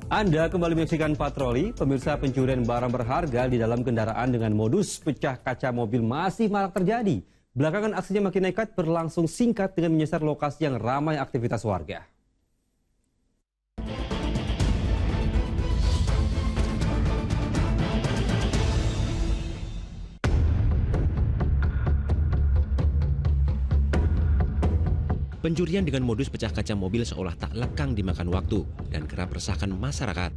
Anda kembali menyaksikan Patroli. Pemirsa, pencurian barang berharga di dalam kendaraan dengan modus pecah kaca mobil masih marak terjadi. Belakangan aksinya makin nekat, berlangsung singkat dengan menyasar lokasi yang ramai aktivitas warga. Pencurian dengan modus pecah kaca mobil seolah tak lekang dimakan waktu dan kerap resahkan masyarakat.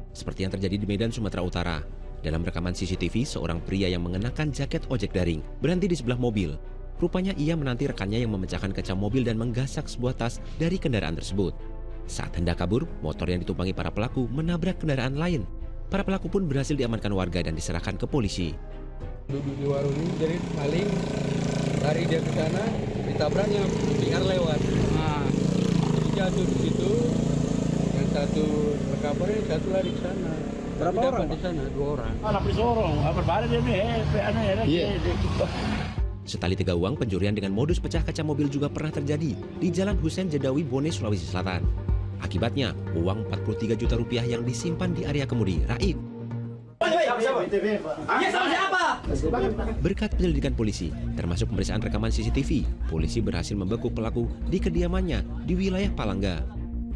Seperti yang terjadi di Medan, Sumatera Utara. Dalam rekaman CCTV, seorang pria yang mengenakan jaket ojek daring berhenti di sebelah mobil. Rupanya ia menanti rekannya yang memecahkan kaca mobil dan menggasak sebuah tas dari kendaraan tersebut. Saat hendak kabur, motor yang ditumpangi para pelaku menabrak kendaraan lain. Para pelaku pun berhasil diamankan warga dan diserahkan ke polisi. Duduk di warung ini jadi maling, lari dia ke sana, ditabraknya, dengar lewat. Nah, jatuh di situ, yang satu terkapar, yang satu lari ke sana. Berapa orang di sana? 2 orang. Anak disorong, apa balik dia nih? Setali 3 uang, pencurian dengan modus pecah kaca mobil juga pernah terjadi di Jalan Husein Jedawi, Bone, Sulawesi Selatan. Akibatnya, uang 43 juta rupiah yang disimpan di area kemudi raib. Berkat penyelidikan polisi, termasuk pemeriksaan rekaman CCTV, polisi berhasil membekuk pelaku di kediamannya di wilayah Palangga.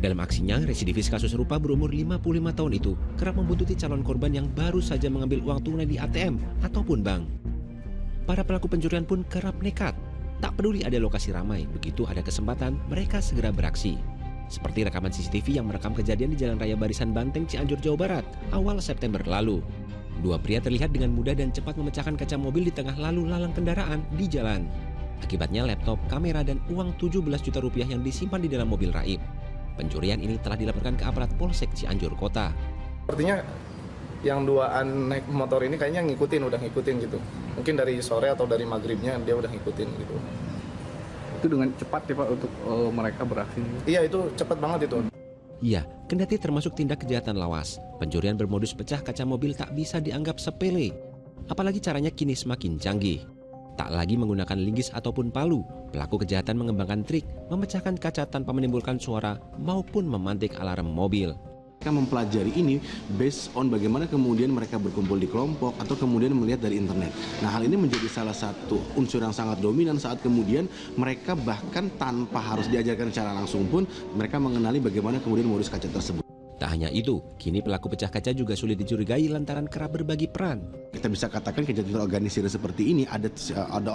Dalam aksinya, residivis kasus serupa berumur 55 tahun itu kerap membuntuti calon korban yang baru saja mengambil uang tunai di ATM ataupun bank. Para pelaku pencurian pun kerap nekat. Tak peduli ada lokasi ramai, begitu ada kesempatan, mereka segera beraksi. Seperti rekaman CCTV yang merekam kejadian di Jalan Raya Barisan Banteng, Cianjur, Jawa Barat, awal September lalu. 2 pria terlihat dengan mudah dan cepat memecahkan kaca mobil di tengah lalu lalang kendaraan di jalan. Akibatnya laptop, kamera, dan uang 17 juta rupiah yang disimpan di dalam mobil raib. Pencurian ini telah dilaporkan ke aparat Polsek Cianjur Kota. Sepertinya yang duaan naik motor ini kayaknya udah ngikutin gitu. Mungkin dari sore atau dari maghribnya dia udah ngikutin gitu. Itu dengan cepat ya Pak untuk mereka beraksi? Iya, itu cepat banget itu. Iya, kendati termasuk tindak kejahatan lawas, pencurian bermodus pecah kaca mobil tak bisa dianggap sepele. Apalagi caranya kini semakin canggih. Tak lagi menggunakan linggis ataupun palu, pelaku kejahatan mengembangkan trik memecahkan kaca tanpa menimbulkan suara maupun memantik alarm mobil. Mereka mempelajari ini based on bagaimana kemudian mereka berkumpul di kelompok atau kemudian melihat dari internet. Nah, hal ini menjadi salah satu unsur yang sangat dominan saat kemudian mereka bahkan tanpa harus diajarkan secara langsung pun mereka mengenali bagaimana kemudian modus kaca tersebut. Tak hanya itu, kini pelaku pecah kaca juga sulit dicurigai lantaran kerap berbagi peran. Kita bisa katakan kejahatan organisir seperti ini ada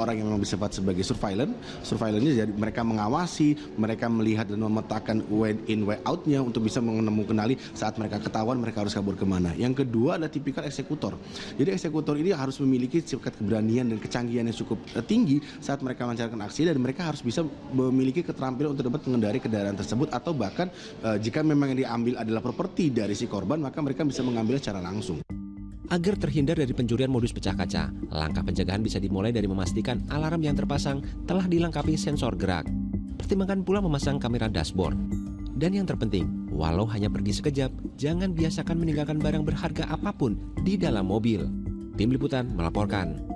orang yang bersifat sebagai surveillance. Surveillance-nya jadi mereka mengawasi, mereka melihat dan memetakan way in way out-nya untuk bisa mengenali saat mereka ketahuan mereka harus kabur kemana. Yang kedua adalah tipikal eksekutor. Jadi eksekutor ini harus memiliki sifat keberanian dan kecanggihan yang cukup tinggi saat mereka melancarkan aksi, dan mereka harus bisa memiliki keterampilan untuk dapat mengendarai kendaraan tersebut, atau bahkan jika memang yang diambil adalah properti dari si korban, maka mereka bisa mengambilnya secara langsung. Agar terhindar dari pencurian modus pecah kaca, langkah pencegahan bisa dimulai dari memastikan alarm yang terpasang telah dilengkapi sensor gerak. Pertimbangkan pula memasang kamera dashboard. Dan yang terpenting, walau hanya pergi sekejap, jangan biasakan meninggalkan barang berharga apapun di dalam mobil. Tim Liputan melaporkan.